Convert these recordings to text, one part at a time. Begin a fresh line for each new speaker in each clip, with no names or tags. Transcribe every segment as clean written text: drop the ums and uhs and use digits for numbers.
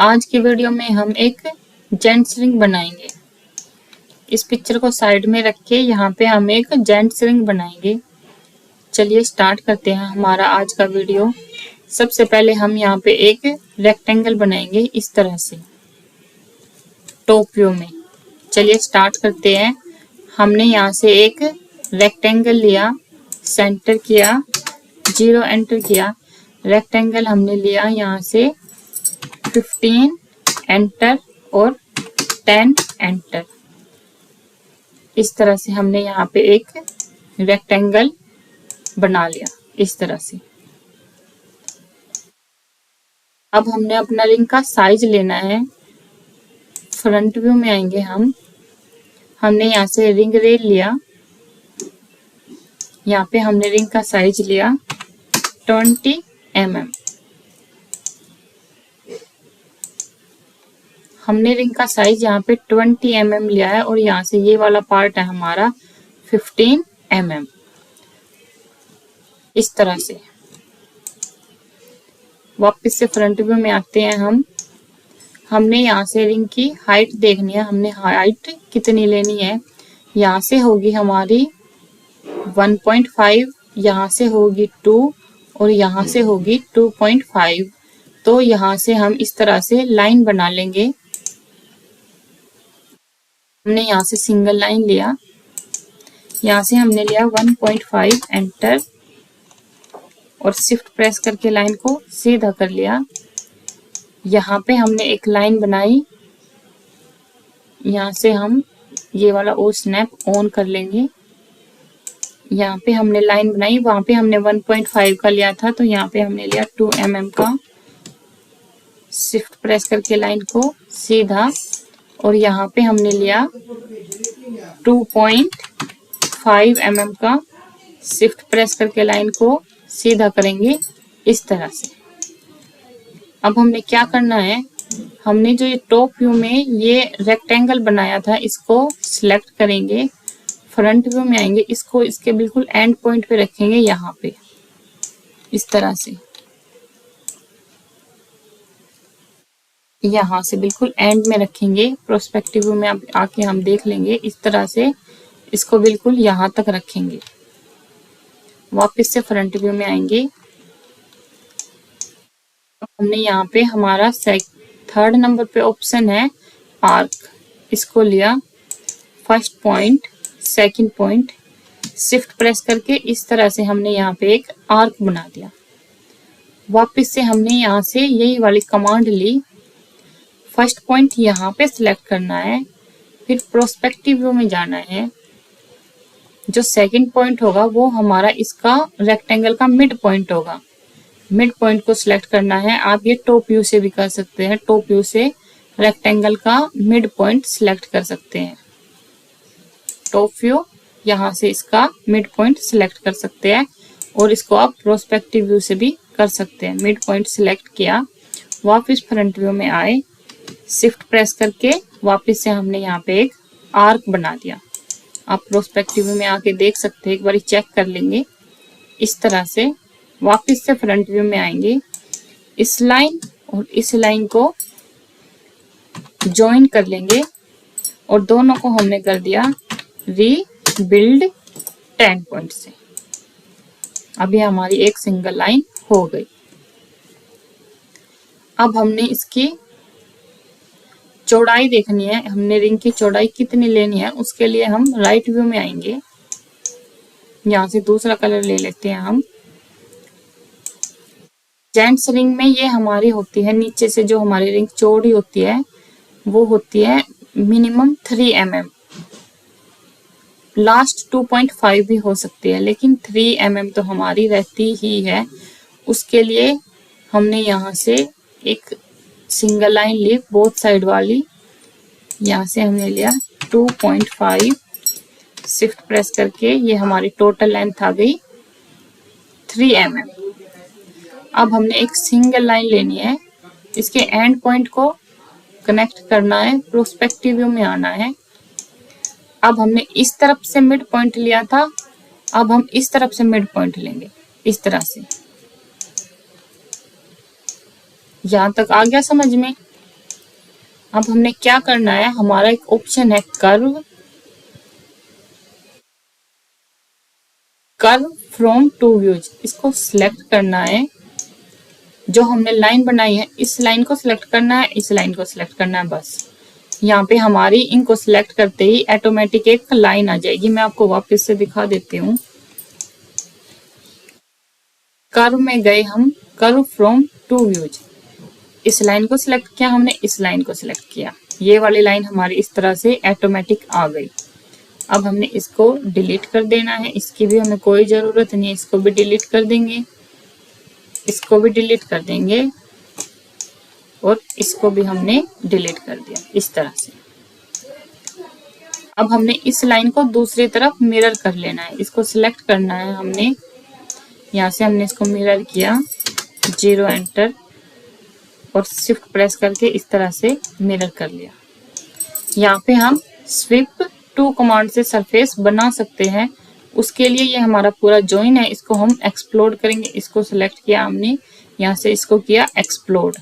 आज की वीडियो में हम एक जेंट्स रिंग बनाएंगे। इस पिक्चर को साइड में रख के यहाँ पे हम एक जेंट्स रिंग बनाएंगे। चलिए स्टार्ट करते हैं हमारा आज का वीडियो। सबसे पहले हम यहाँ पे एक रेक्टेंगल बनाएंगे इस तरह से टॉप व्यू में। चलिए स्टार्ट करते हैं। हमने यहाँ से एक रेक्टेंगल लिया, सेंटर किया, 0 एंटर किया। रेक्टेंगल हमने लिया यहाँ से 15 एंटर और 10 एंटर। इस तरह से हमने यहाँ पे एक रेक्टेंगल बना लिया इस तरह से। अब हमने अपना रिंग का साइज लेना है। फ्रंट व्यू में आएंगे हमने यहाँ से रिंग रेल लिया। यहाँ पे हमने रिंग का साइज लिया 20 mm। हमने रिंग का साइज यहाँ पे 20 mm लिया है और यहाँ से ये वाला पार्ट है हमारा 15 mm। इस तरह से वापस से फ्रंट व्यू में आते हैं हमने यहाँ से रिंग की हाइट देखनी है। हमने हाइट कितनी लेनी है, यहाँ से होगी हमारी 1.5, यहाँ से होगी 2 और यहाँ से होगी 2.5। तो यहाँ से हम इस तरह से लाइन बना लेंगे। हमने यहाँ से सिंगल लाइन लिया, यहाँ से हमने लिया 1.5 एंटर और शिफ्ट प्रेस करके लाइन को सीधा कर लिया। यहाँ पे हमने एक लाइन बनाई, यहाँ से हम ये वाला ओ स्नैप ऑन कर लेंगे। यहाँ पे हमने लाइन बनाई, वहां पे हमने 1.5 का लिया था तो यहाँ पे हमने लिया 2 mm का। शिफ्ट प्रेस करके लाइन को सीधा और यहाँ पे हमने लिया 2.5 mm का। शिफ्ट प्रेस करके लाइन को सीधा करेंगे इस तरह से। अब हमने क्या करना है, हमने जो ये टॉप व्यू में ये रेक्टेंगल बनाया था इसको सिलेक्ट करेंगे। फ्रंट व्यू में आएंगे, इसको इसके बिल्कुल एंड पॉइंट पे रखेंगे यहाँ पे इस तरह से। यहाँ से बिल्कुल एंड में रखेंगे। प्रोस्पेक्टिव व्यू में आके हम देख लेंगे इस तरह से। इसको बिल्कुल यहाँ तक रखेंगे। वापस से फ्रंट व्यू में आएंगे। हमने यहाँ पे हमारा 3rd नंबर पे ऑप्शन है आर्क, इसको लिया। First point, second point, shift press करके इस तरह से हमने यहाँ पे एक आर्क बना दिया। वापस से हमने यहाँ से यही वाली कमांड ली। फर्स्ट पॉइंट यहाँ पे सिलेक्ट करना है, फिर प्रोस्पेक्टिव व्यू में जाना है। जो सेकंड पॉइंट होगा वो हमारा इसका रेक्टेंगल का मिड पॉइंट होगा। मिड पॉइंट को सिलेक्ट करना है। आप ये टॉप व्यू से भी कर सकते हैं। टॉप व्यू से रेक्टेंगल का मिड पॉइंट सिलेक्ट कर सकते हैं। टॉप व्यू, यहाँ से इसका मिड पॉइंट सिलेक्ट कर सकते हैं और इसको आप प्रोस्पेक्टिव व्यू से भी कर सकते हैं। मिड पॉइंट सिलेक्ट किया, वापस फ्रंट व्यू में आए, शिफ्ट प्रेस करके वापस से हमने यहाँ पे एक आर्क बना दिया। आप प्रोस्पेक्टिव व्यू में आके देख सकते हैं, एक बार चेक कर लेंगे इस तरह से। वापस से फ्रंट व्यू में आएंगे, इस लाइन और इस लाइन को ज्वाइन कर लेंगे और दोनों को हमने कर दिया रीबिल्ड 10 पॉइंट से। अभी हमारी एक सिंगल लाइन हो गई। अब हमने इसकी चौड़ाई देखनी है। हमने रिंग की चौड़ाई कितनी लेनी है, उसके लिए हम राइट व्यू में आएंगे। यहाँ से दूसरा कलर ले लेते हैं हम। जेंट्स रिंग में ये हमारी होती है, नीचे से जो हमारी रिंग चौड़ी होती है वो होती है मिनिमम 3 mm। लास्ट 2.5 भी हो सकती है, लेकिन 3 mm तो हमारी रहती ही है। उसके लिए हमने यहाँ से एक सिंगल लाइन ली, बोथ साइड वाली। यहाँ से हमने लिया 2.5, शिफ्ट प्रेस करके ये हमारी टोटल लेंथ आ गई 3 mm। अब हमने एक सिंगल लाइन लेनी है, इसके एंड पॉइंट को कनेक्ट करना है, प्रोस्पेक्टिव व्यू में आना है। अब हमने इस तरफ से मिड पॉइंट लिया था, अब हम इस तरफ से मिड पॉइंट लेंगे इस तरह से। यहाँ तक आ गया समझ में? अब हमने क्या करना है, हमारा एक ऑप्शन है कर्व फ्रॉम टू व्यूज, इसको सिलेक्ट करना है। जो हमने लाइन बनाई है इस लाइन को सिलेक्ट करना है, इस लाइन को सिलेक्ट करना है, बस। यहाँ पे हमारी इनको सिलेक्ट करते ही ऑटोमेटिक एक लाइन आ जाएगी। मैं आपको वापस से दिखा देती हूँ। कर्व में गए हम, कर्व फ्रॉम टू व्यूज, इस लाइन को सिलेक्ट किया हमने, इस लाइन को सिलेक्ट किया, ये वाली लाइन हमारी इस तरह से ऑटोमेटिक आ गई। अब हमने इसको डिलीट कर देना है, इसकी भी हमें कोई जरूरत नहीं है, इसको भी डिलीट कर देंगे, इसको भी डिलीट कर देंगे और इसको भी हमने डिलीट कर दिया इस तरह से। अब हमने इस लाइन को दूसरी तरफ मिरर कर लेना है, इसको सिलेक्ट करना है हमने, यहाँ से हमने इसको मिरर किया, 0 एंटर और शिफ्ट प्रेस करके इस तरह से मिरर कर लिया। यहाँ पे हम स्वीप टू कमांड से सरफेस बना सकते हैं। उसके लिए ये हमारा पूरा जॉइन है, इसको हम एक्सप्लोड करेंगे। इसको सिलेक्ट किया हमने, यहाँ से इसको किया एक्सप्लोड,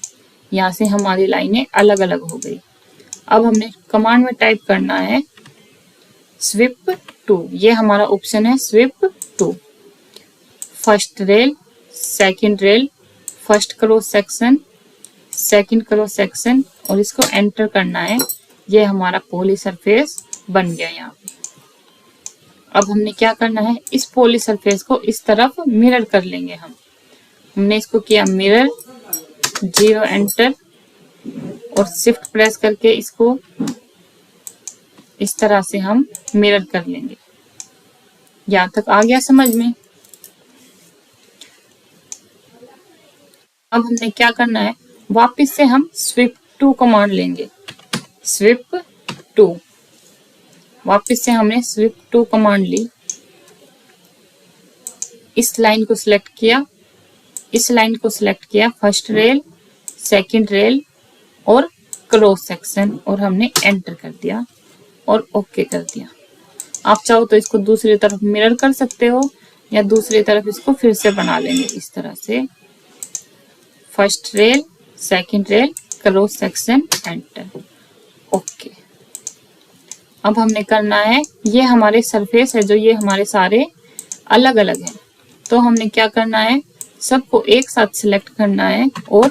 यहाँ से हमारी लाइनें अलग अलग हो गई। अब हमने कमांड में टाइप करना है स्वीप टू, ये हमारा ऑप्शन है sweep two. First rail, second rail, first cross section, second cross section और इसको एंटर करना है। ये हमारा पॉली सरफेस बन गया यहाँ पे। अब हमने क्या करना है, इस पॉली सरफेस को इस तरफ मिरर कर लेंगे हम। हमने इसको किया मिरर, 0 एंटर और शिफ्ट प्रेस करके इसको इस तरह से हम मिरर कर लेंगे। यहाँ तक आ गया समझ में। अब हमने क्या करना है, वापस से हम स्वीप टू कमांड लेंगे, स्वीप टू। वापस से हमने स्वीप टू कमांड ली, इस लाइन को सिलेक्ट किया, इस लाइन को सिलेक्ट किया, फर्स्ट रेल, सेकंड रेल और क्रॉस सेक्शन और हमने एंटर कर दिया और ओके कर दिया। आप चाहो तो इसको दूसरी तरफ मिरर कर सकते हो या दूसरी तरफ इसको फिर से बना लेंगे इस तरह से, first rail, second rail, cross section, enter, okay. अब हमने करना है, ये हमारे सरफेस है जो ये हमारे सारे अलग अलग हैं, तो हमने क्या करना है, सबको एक साथ सिलेक्ट करना है और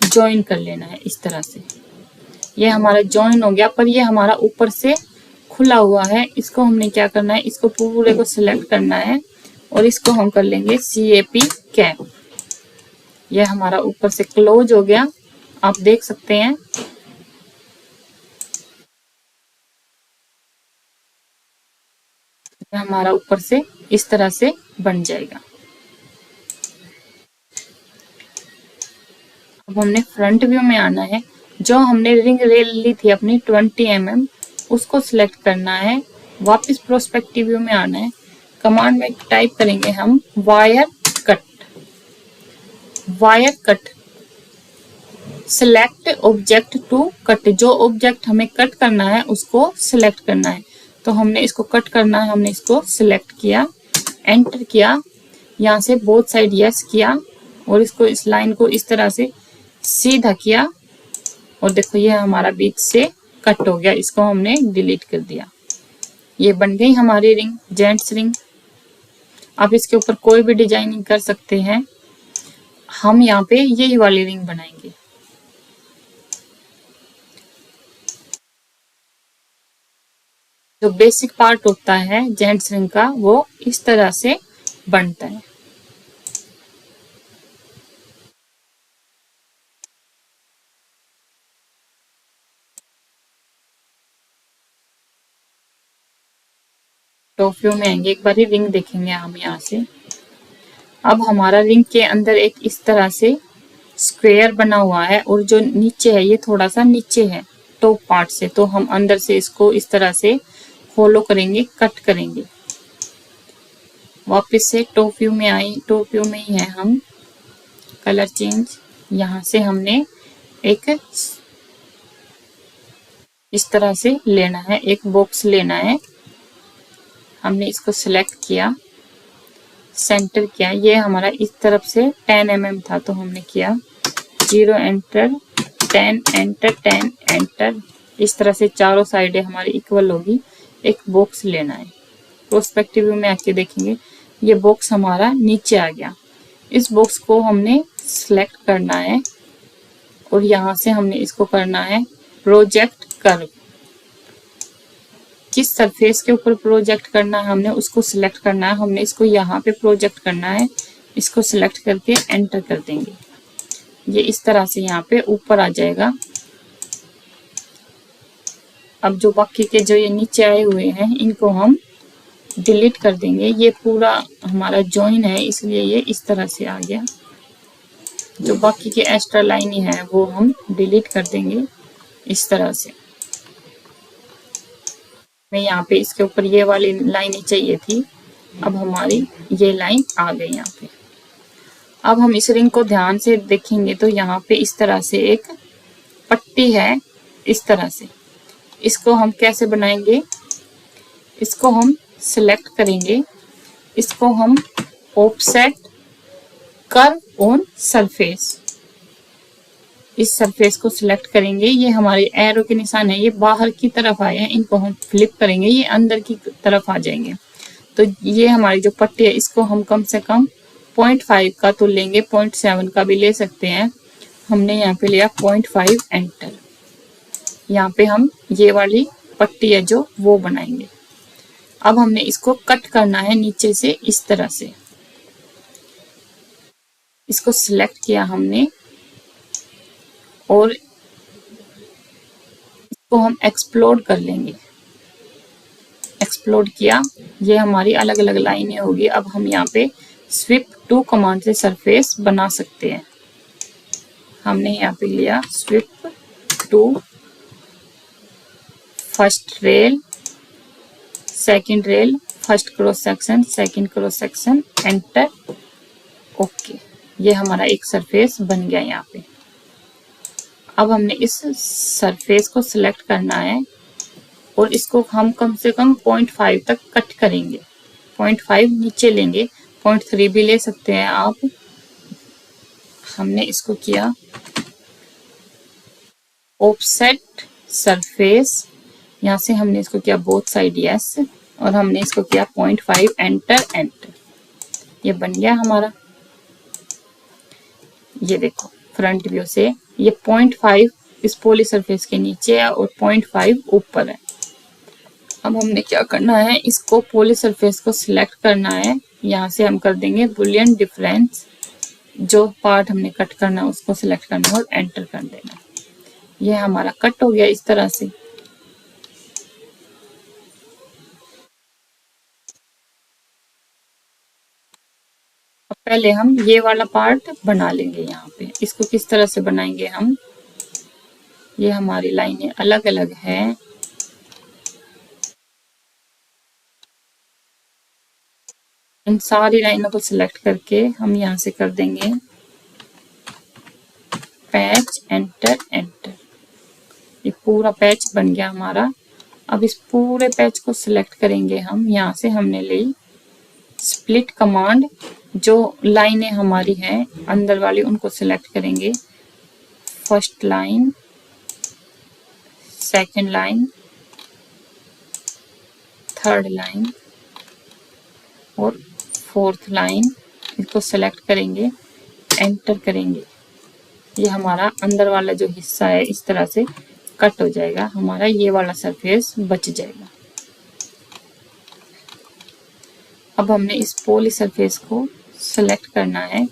ज्वाइन कर लेना है इस तरह से। ये हमारा ज्वाइन हो गया, पर ये हमारा ऊपर से खुला हुआ है, इसको हमने क्या करना है, इसको पूरे को सिलेक्ट करना है और इसको हम कर लेंगे CAP कैप। यह हमारा ऊपर से क्लोज हो गया, आप देख सकते हैं। हमारा ऊपर से इस तरह से बन जाएगा। अब हमने फ्रंट व्यू में आना है, जो हमने रिंग रेल ली थी अपनी 20 mm, उसको सिलेक्ट करना है, वापस प्रोस्पेक्टिव व्यू में आना है। कमांड में टाइप करेंगे हम wire cut, wire cut, select object to cut, जो ऑब्जेक्ट हमें कट करना है उसको सिलेक्ट करना है। तो हमने इसको कट करना है, हमने इसको सिलेक्ट किया, एंटर किया, यहाँ से बोथ साइड यस किया और इसको इस लाइन को इस तरह से सीधा किया और देखो ये हमारा बीच से कट हो गया, इसको हमने डिलीट कर दिया। ये बन गई हमारी रिंग, जेंट्स रिंग। आप इसके ऊपर कोई भी डिजाइनिंग कर सकते हैं। हम यहाँ पे यही वाली रिंग बनाएंगे। जो बेसिक पार्ट होता है जेंट्स रिंग का वो इस तरह से बनता है। टॉप व्यू में आएंगे, एक बार ही रिंग देखेंगे हम यहाँ से। अब हमारा रिंग के अंदर एक इस तरह से स्क्वायर बना हुआ है और जो नीचे है ये थोड़ा सा नीचे है टॉप पार्ट से, तो हम अंदर से इसको इस तरह से फॉलो करेंगे, कट करेंगे। वापस से टॉप व्यू में आए, टॉप व्यू में ही है हम, कलर चेंज, यहाँ से हमने एक इस तरह से लेना है, एक बॉक्स लेना है। हमने इसको सिलेक्ट किया, सेंटर किया, ये हमारा इस तरफ से 10 mm था तो हमने किया 0 एंटर 10 एंटर, 10 एंटर। इस तरह से चारों साइडें हमारी इक्वल होगी। एक बॉक्स लेना है, प्रोस्पेक्टिव व्यू में आके देखेंगे ये बॉक्स हमारा नीचे आ गया। इस बॉक्स को हमने सिलेक्ट करना है और यहाँ से हमने इसको करना है प्रोजेक्ट कर्व। जिस सरफेस के ऊपर प्रोजेक्ट करना है हमने उसको सिलेक्ट करना है। हमने इसको यहाँ पे प्रोजेक्ट करना है, इसको सिलेक्ट करके एंटर कर देंगे। ये इस तरह से यहाँ पे ऊपर आ जाएगा। अब जो बाकी के जो ये नीचे आए हुए हैं इनको हम डिलीट कर देंगे। ये पूरा हमारा जॉइन है इसलिए ये इस तरह से आ गया। जो बाकी के एक्स्ट्रा लाइन है वो हम डिलीट कर देंगे इस तरह से। मैं यहाँ पे इसके ऊपर ये वाली लाइन ही चाहिए थी, अब हमारी ये लाइन आ गई यहाँ पे। अब हम इस रिंग को ध्यान से देखेंगे तो यहाँ पे इस तरह से एक पट्टी है, इस तरह से। इसको हम कैसे बनाएंगे, इसको हम सिलेक्ट करेंगे, इसको हम ऑफसेट कर्व ऑन सरफेस, इस सरफेस को सिलेक्ट करेंगे। ये हमारे एरो के निशान है, ये बाहर की तरफ आए हैं, इनको हम फ्लिप करेंगे, ये अंदर की तरफ आ जाएंगे। तो ये हमारी जो पट्टी है इसको हम कम से कम 0.5 का तो लेंगे, 0.7 का भी ले सकते हैं। हमने यहाँ पे लिया 0.5 एंटर। यहाँ पे हम ये वाली पट्टी है जो वो बनाएंगे। अब हमने इसको कट करना है नीचे से इस तरह से। इसको सिलेक्ट किया हमने और इसको हम एक्सप्लोड कर लेंगे। एक्सप्लोड किया, ये हमारी अलग अलग लाइनें होगी। अब हम यहाँ पे स्वीप टू कमांड से सरफेस बना सकते हैं। हमने यहाँ पे लिया sweep two, first rail, second rail, first cross section, second cross section, enter, okay. ये हमारा एक सरफेस बन गया यहाँ पे। अब हमने इस सरफेस को सिलेक्ट करना है और इसको हम कम से कम 0.5 तक कट करेंगे। 0.5 नीचे लेंगे, 0.3 भी ले सकते हैं आप। हमने इसको किया ऑफसेट सरफेस, यहाँ से हमने इसको किया बोथ साइड यस, और हमने इसको किया 0.5 एंटर, एंटर। ये बन गया हमारा। ये देखो फ्रंट व्यू से ये 0.5 इस पोली सरफेस के नीचे है और 0.5 ऊपर है। अब हमने क्या करना है, इसको पोली सरफेस को सिलेक्ट करना है। यहाँ से हम कर देंगे बुलियन डिफरेंस, जो पार्ट हमने कट करना है उसको सिलेक्ट करना है और एंटर कर देना। ये हमारा कट हो गया इस तरह से। अब पहले हम ये वाला पार्ट बना लेंगे। यहाँ पे इसको किस तरह से बनाएंगे हम, ये हमारी लाइनें अलग अलग हैं। इन सारी लाइनों को सिलेक्ट करके हम यहाँ से कर देंगे पैच, एंटर, एंटर। ये पूरा पैच बन गया हमारा। अब इस पूरे पैच को सिलेक्ट करेंगे हम। यहाँ से हमने ली स्प्लिट कमांड, जो लाइनें हमारी हैं अंदर वाली उनको सिलेक्ट करेंगे। First line, second line, third line और फोर्थ लाइन, इसको सेलेक्ट करेंगे, एंटर करेंगे। ये हमारा अंदर वाला जो हिस्सा है इस तरह से कट हो जाएगा, हमारा ये वाला सरफेस बच जाएगा। अब हमने इस पोली सरफेस को सेलेक्ट करना है।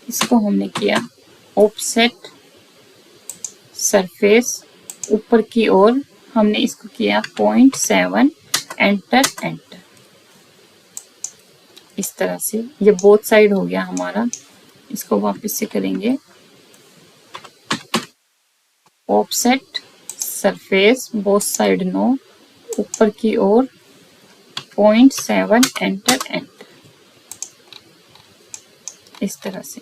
इसको हमने किया ऑफसेट सरफेस ऊपर की ओर, हमने इसको किया 0.7 एंटर, एंटर। इस तरह से ये बोथ साइड हो गया हमारा। इसको वापस से करेंगे offset surface both side no, ऊपर की ओर 0.7 एंटर, एंटर। इस तरह से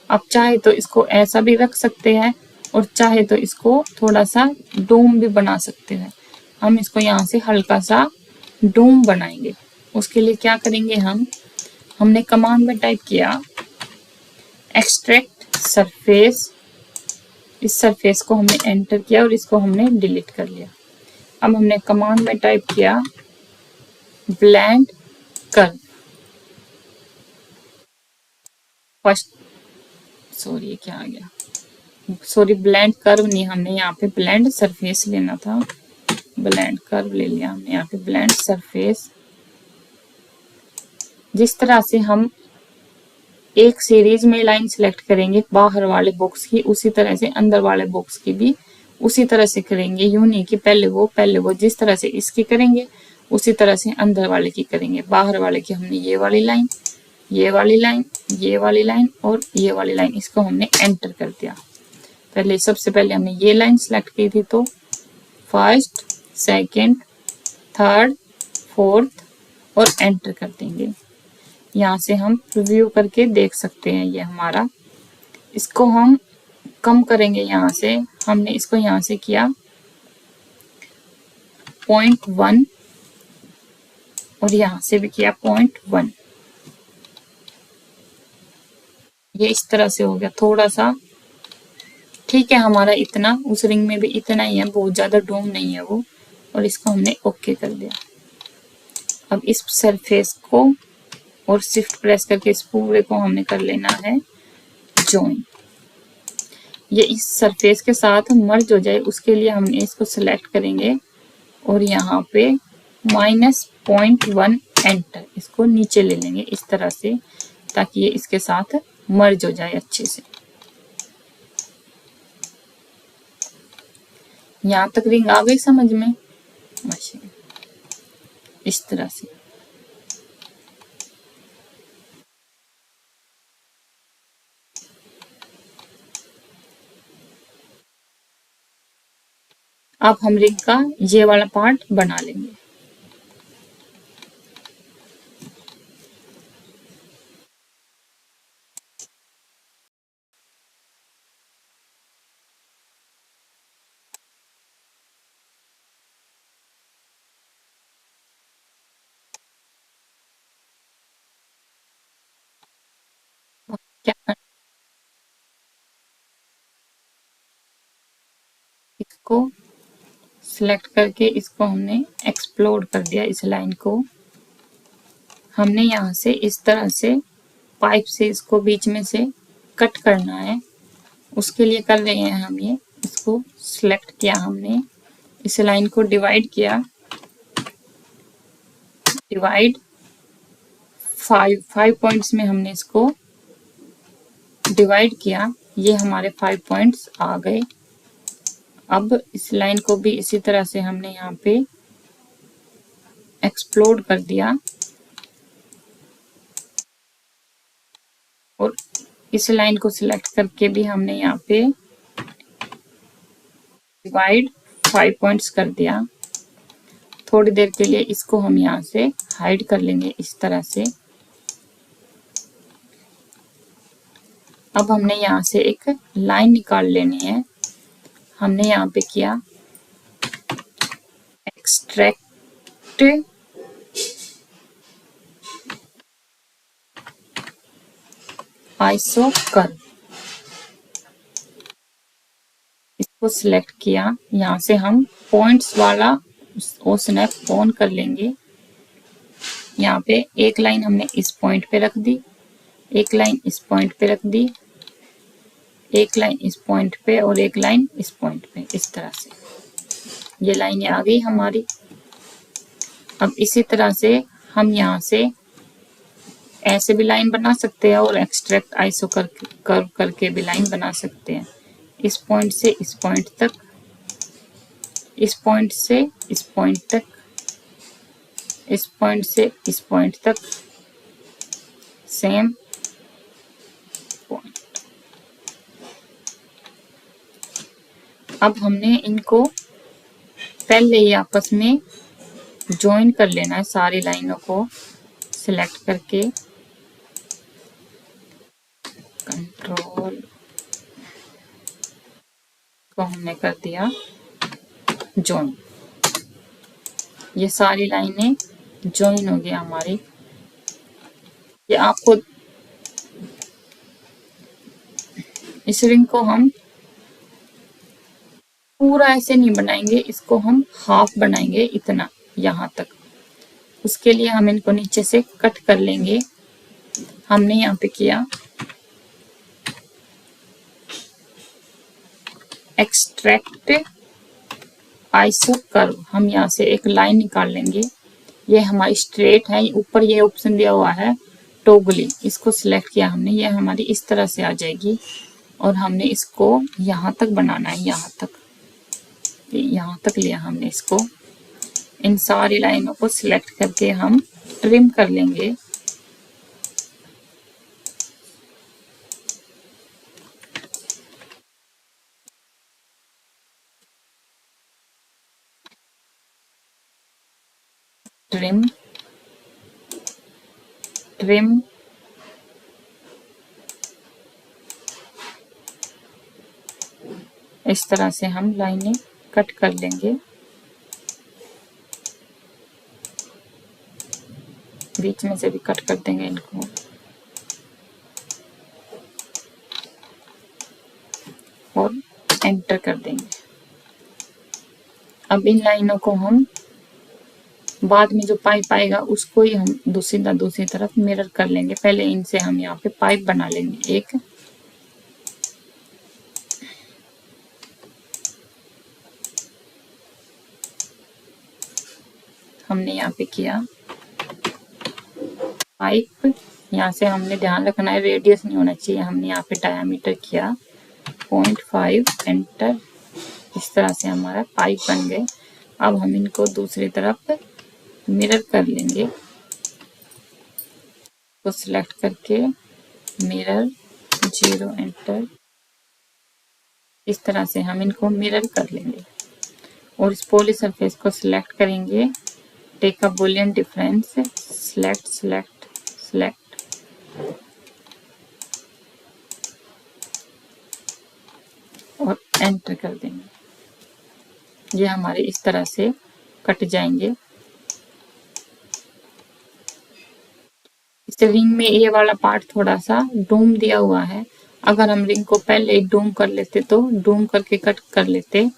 अब चाहे तो इसको ऐसा भी रख सकते हैं और चाहे तो इसको थोड़ा सा डोम भी बना सकते हैं। हम इसको यहाँ से हल्का सा डोम बनाएंगे। उसके लिए क्या करेंगे, हम हमने कमांड में टाइप किया एक्सट्रैक्ट सरफेस, इस सरफेस को हमने एंटर किया और इसको हमने डिलीट कर लिया। अब हमने कमांड में टाइप किया ब्लेंड कर्व, फर्स्ट सॉरी क्या आ गया, सॉरी ब्लेंड कर्व नहीं, हमने यहाँ पे ब्लेंड सरफेस लेना था, ब्लेंड कर्व ले लिया हमने यहाँ पे ब्लेंड सरफेस। जिस तरह से हम एक सीरीज में लाइन सिलेक्ट करेंगे बाहर वाले बॉक्स की, उसी तरह से अंदर वाले बॉक्स की भी उसी तरह से करेंगे। यूं नहीं कि पहले वो जिस तरह से इसकी करेंगे उसी तरह से अंदर वाले की करेंगे। बाहर वाले की हमने ये वाली लाइन, ये वाली लाइन, ये वाली लाइन और ये वाली लाइन, इसको हमने एंटर कर दिया। पहले सबसे पहले हमने ये लाइन सिलेक्ट की थी, तो फर्स्ट, सेकंड, थर्ड, फोर्थ और एंटर कर देंगे। यहाँ से हम रिव्यू करके देख सकते हैं ये हमारा। इसको हम कम करेंगे, यहाँ से हमने इसको यहाँ से किया 0.1 और यहाँ से भी किया 0.1। ये इस तरह से हो गया, थोड़ा सा ठीक है हमारा, इतना उस रिंग में भी इतना ही है, बहुत ज्यादा डूम नहीं है वो। और इसको हमने ओके कर दिया। अब इस सरफेस को और शिफ्ट प्रेस करके इस पूरे को हमने कर लेना है ज्वाइन। ये इस सरफेस के साथ मर्ज हो जाए उसके लिए हमने इसको सिलेक्ट करेंगे और यहाँ पे -0.1 एंटर, इसको नीचे ले लेंगे इस तरह से ताकि ये इसके साथ मर्ज हो जाए अच्छे से। यहाँ तक रिंग आ गई समझ में, मशीन इस तरह से। अब हम रिंग का ये वाला पार्ट बना लेंगे। क्या इसको सिलेक्ट करके इसको हमने एक्सप्लोड कर दिया। इस लाइन को हमने यहाँ से इस तरह से पाइप से इसको बीच में से कट करना है, उसके लिए कर रहे हैं हम ये। इसको सिलेक्ट किया हमने, इस लाइन को डिवाइड किया, डिवाइड 5 पॉइंट्स में हमने इसको डिवाइड किया। ये हमारे 5 पॉइंट्स आ गए। अब इस लाइन को भी इसी तरह से हमने यहाँ पे एक्सप्लोड कर दिया और इस लाइन को सिलेक्ट करके भी हमने यहाँ पे डिवाइड 5 पॉइंट्स कर दिया। थोड़ी देर के लिए इसको हम यहाँ से हाइड कर लेंगे इस तरह से। अब हमने यहाँ से एक लाइन निकाल लेनी है। हमने यहाँ पे किया एक्सट्रैक्ट आइसो कर्व, इसको सिलेक्ट किया। यहाँ से हम पॉइंट्स वाला वो स्नैप ऑन कर लेंगे। यहाँ पे एक लाइन हमने इस पॉइंट पे रख दी, एक लाइन इस पॉइंट पे रख दी, एक लाइन इस पॉइंट पे और एक लाइन इस पॉइंट पे। इस तरह से ये लाइनें आ गई हमारी। अब इसी तरह से हम यहाँ से ऐसे भी लाइन बना सकते हैं और एक्सट्रैक्ट आइसो कर्व करके भी लाइन बना सकते हैं। इस पॉइंट से इस पॉइंट तक, इस पॉइंट से इस पॉइंट तक, इस पॉइंट से इस पॉइंट तक, सेम पॉइंट। अब हमने इनको पहले ही आपस में ज्वाइन कर लेना है, सारी लाइनों को सिलेक्ट करके कंट्रोल को हमने कर दिया ज्वाइन। ये सारी लाइनें ज्वाइन हो गई हमारी। ये आपको इस रिंग को हम पूरा ऐसे नहीं बनाएंगे, इसको हम हाफ बनाएंगे, इतना यहाँ तक। उसके लिए हम इनको नीचे से कट कर लेंगे। हमने यहाँ पे किया एक्सट्रैक्ट आइसो कर्व, हम यहाँ से एक लाइन निकाल लेंगे। ये हमारी स्ट्रेट है, ऊपर ये ऑप्शन दिया हुआ है टोगली, इसको सिलेक्ट किया हमने, ये हमारी इस तरह से आ जाएगी। और हमने इसको यहाँ तक बनाना है, यहाँ तक लिया हमने इसको। इन सारी लाइनों को सिलेक्ट करके हम ट्रिम कर लेंगे। ट्रिम ट्रिम इस तरह से हम लाइनें कट कर लेंगे। बीच में से भी कट कर देंगे इनको। और एंटर कर देंगे। अब इन लाइनों को हम बाद में जो पाइप आएगा उसको ही हम दूसरी तरफ मिरर कर लेंगे। पहले इनसे हम यहाँ पे पाइप बना लेंगे एक। हमने यहाँ पे किया पाइप, यहाँ से हमने ध्यान रखना है रेडियस नहीं होना चाहिए। हमने यहाँ पे डायामीटर किया 0.5, एंटर। इस तरह से हमारा पाइप बन गए। अब हम इनको दूसरी तरफ मिरर कर लेंगे। तो सिलेक्ट करके मिरर 0, एंटर। इस तरह से हम इनको मिरर कर लेंगे। और इस पॉली सरफेस को सिलेक्ट करेंगे, take a boolean difference, select select select, और एंटर कर देंगे। ये हमारे इस तरह से कट जाएंगे। इस रिंग में ये वाला पार्ट थोड़ा सा डूम दिया हुआ है। अगर हम रिंग को पहले डूम कर लेते तो डूम करके कट कर लेते।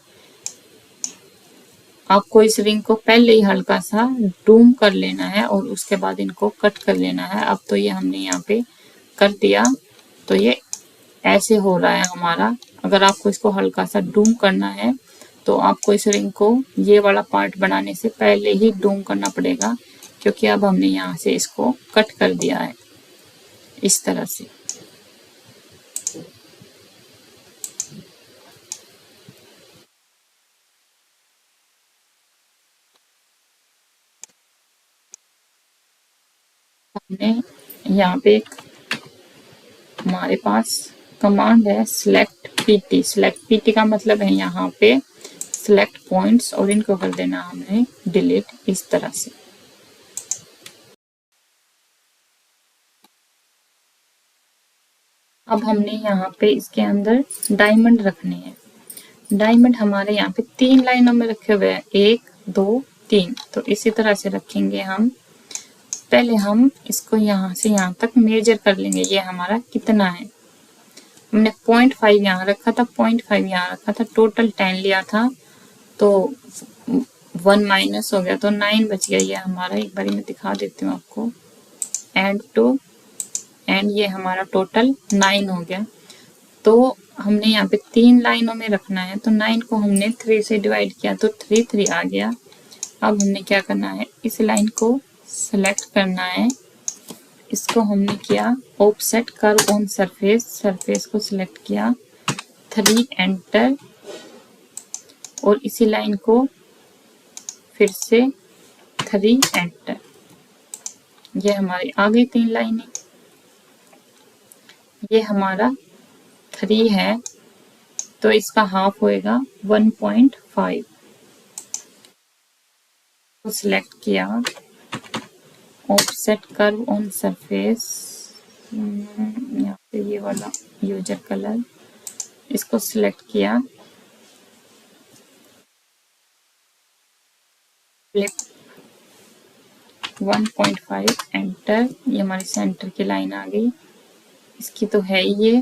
आपको इस रिंग को पहले ही हल्का सा डूम कर लेना है और उसके बाद इनको कट कर लेना है। अब तो ये हमने यहाँ पे कर दिया, तो ये ऐसे हो रहा है हमारा। अगर आपको इसको हल्का सा डूम करना है तो आपको इस रिंग को ये वाला पार्ट बनाने से पहले ही डूम करना पड़ेगा, क्योंकि अब हमने यहाँ से इसको कट कर दिया है इस तरह से। हमने यहाँ पे एक हमारे पास कमांड है सिलेक्ट पीटी। सिलेक्ट पीटी का मतलब है यहाँ पे सिलेक्ट पॉइंट्स, और इनको कर देना हमें डिलीट इस तरह से। अब हमने यहाँ पे इसके अंदर डायमंड रखने हैं। डायमंड हमारे यहाँ पे 3 लाइनों में रखे हुए हैं, 1 2 3। तो इसी तरह से रखेंगे हम। पहले हम इसको यहाँ से यहाँ तक मेजर कर लेंगे, ये हमारा कितना है। हमने 0.5 यहाँ रखा था, 0.5 यहाँ रखा था, टोटल 10 लिया था, तो 1 माइनस हो गया तो 9 बच गया। ये हमारा, एक बार मैं दिखा देती हूँ आपको, एंड टू एंड, ये हमारा टोटल 9 हो गया। तो हमने यहाँ पे 3 लाइनों में रखना है, तो 9 को हमने 3 से डिवाइड किया तो 3 3 आ गया। अब हमने क्या करना है, इस लाइन को सेलेक्ट करना है। इसको हमने किया offset curve on surface, surface को सिलेक्ट किया, 3 एंटर। और इसी लाइन को फिर से 3 एंटर। ये हमारी आ गई 3 लाइनें। ये हमारा 3 है तो इसका हाफ होएगा 1.5। तो सिलेक्ट किया ऑफसेट कर्व ऑन सरफेस, यहाँ पे ये वाला यूजर कलर, इसको सिलेक्ट किया, फ्लिप 1.5 एंटर। ये हमारी सेंटर की लाइन आ गई, इसकी तो है ही ये,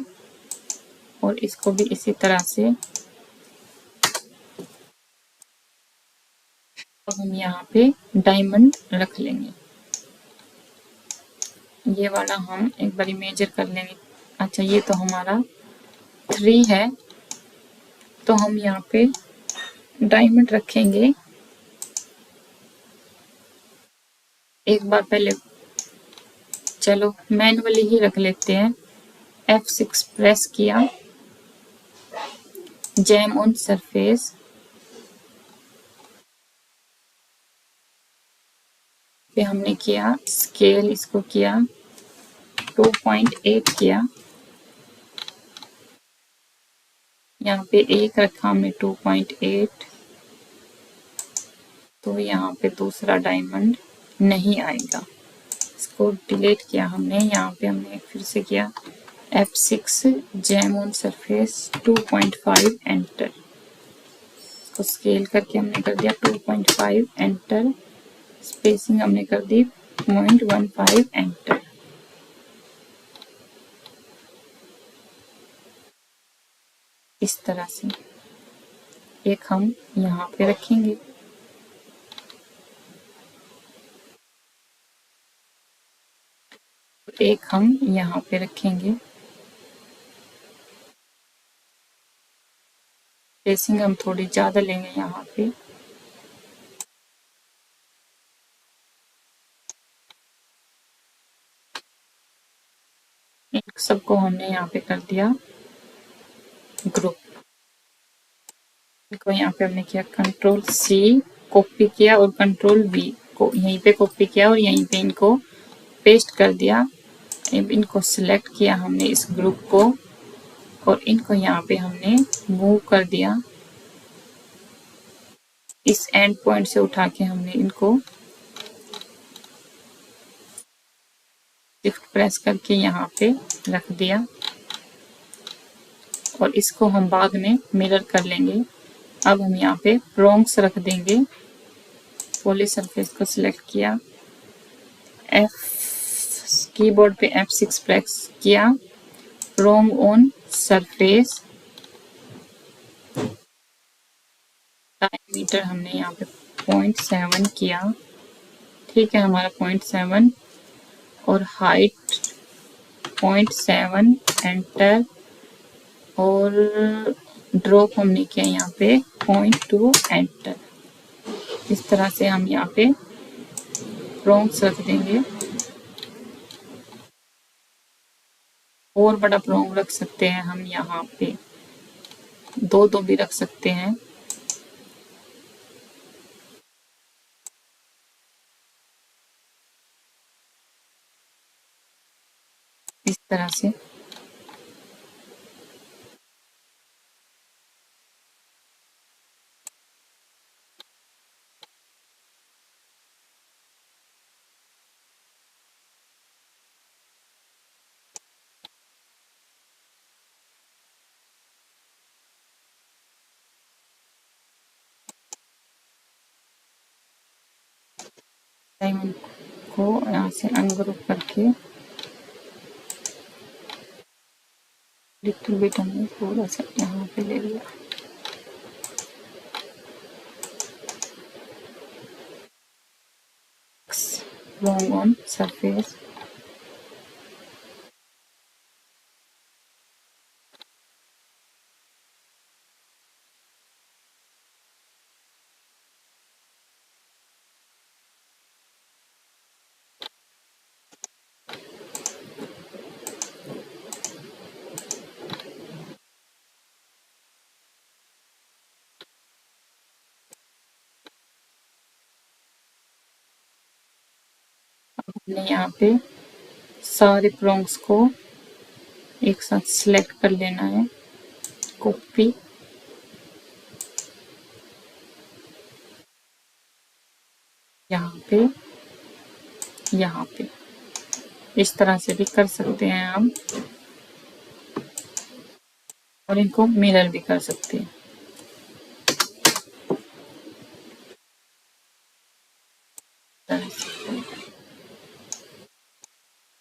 और इसको भी इसी तरह से अब हम यहाँ पे डायमंड रख लेंगे। ये वाला हम एक बारी मेजर कर लेंगे। अच्छा, ये तो हमारा 3 है, तो हम यहाँ पे डायमंड रखेंगे। एक बार पहले चलो मैनुअली ही रख लेते हैं। F6 प्रेस किया, जैम ऑन सरफेस, पे हमने किया स्केल, इसको किया 2.8 किया, यहाँ पे एक रखा हमने 2.8, तो यहाँ पे दूसरा डायमंड नहीं आएगा, इसको डिलीट किया हमने। यहाँ पे हमने फिर से किया F6 jam on surface 2.5 enter, इसको स्केल करके हमने कर दिया 2.5 एंटर, स्पेसिंग हमने कर दी 0.15 एंटर। इस तरह से एक हम यहाँ पे रखेंगे, एक हम यहाँ पे रखेंगे। स्पेसिंग हम थोड़ी ज्यादा लेंगे यहाँ पे, इन सबको हमने यहाँ पे कर दिया ग्रुप। इनको यहाँ पे हमने किया कंट्रोल C, कॉपी किया, और कंट्रोल V को यहीं पे कॉपी किया और यहीं पे इनको पेस्ट कर दिया। अब इनको सिलेक्ट किया हमने इस ग्रुप को, और इनको यहाँ पे हमने मूव कर दिया। इस एंड पॉइंट से उठा के हमने इनको शिफ्ट प्रेस करके यहाँ पे रख दिया, और इसको हम बाद में मिरर कर लेंगे। अब हम यहाँ पे प्रोंग्स रख देंगे। पॉली सरफेस को सिलेक्ट किया, कीबोर्ड पे F6 प्रेस किया, प्रोंग ऑन सरफेस, डायमीटर हमने यहाँ पे 0.7 किया, ठीक है हमारा 0.7, और हाइट 0.7 एंटर, और ड्रॉप हमने किया यहाँ पे 0.2 एंटर। इस तरह से हम यहाँ पे प्रोंग्स रख देंगे। और बड़ा प्रोंग रख सकते हैं हम, यहाँ पे दो भी रख सकते हैं। इस तरह से डायमंड को यहाँ से अनग्रुप करके लिटिल बिट हमने थोड़ा सा यहाँ पे ले लिया। प्रोंग ऑन सरफेस, हमने यहाँ पे सारे प्रोंग्स को एक साथ सिलेक्ट कर लेना है, कॉपी, यहाँ पे, यहाँ पे। इस तरह से भी कर सकते हैं हम, और इनको मिरर भी कर सकते हैं।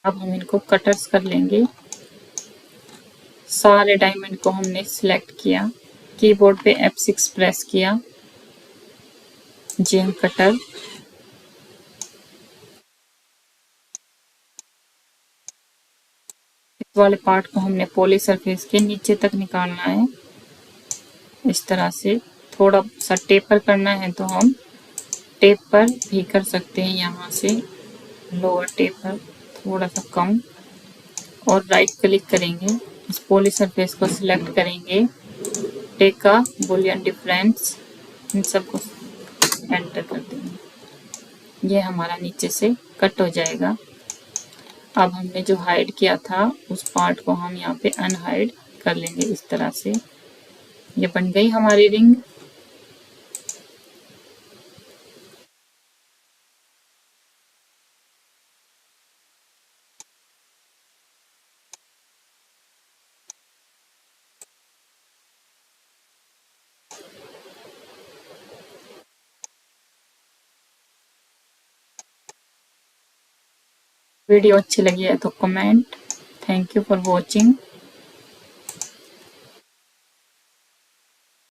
अब हम इनको कटर्स कर लेंगे। सारे डायमंड को हमने सिलेक्ट किया, कीबोर्ड पे F6 प्रेस किया, जेम कटर, इस वाले पार्ट को हमने पॉली सरफेस के नीचे तक निकालना है। इस तरह से थोड़ा सा टेपर करना है तो हम टेप पर भी कर सकते हैं। यहाँ से लोअर टेपर थोड़ा सा कम और राइट क्लिक करेंगे, इस पॉली सरफेस को सिलेक्ट करेंगे, टेक अ बुलियन डिफरेंस, इन सबको एंटर कर देंगे। ये हमारा नीचे से कट हो जाएगा। अब हमने जो हाइड किया था उस पार्ट को हम यहाँ पे अनहाइड कर लेंगे इस तरह से। ये बन गई हमारी रिंग। वीडियो अच्छी लगी है तो comment. Thank you for watching.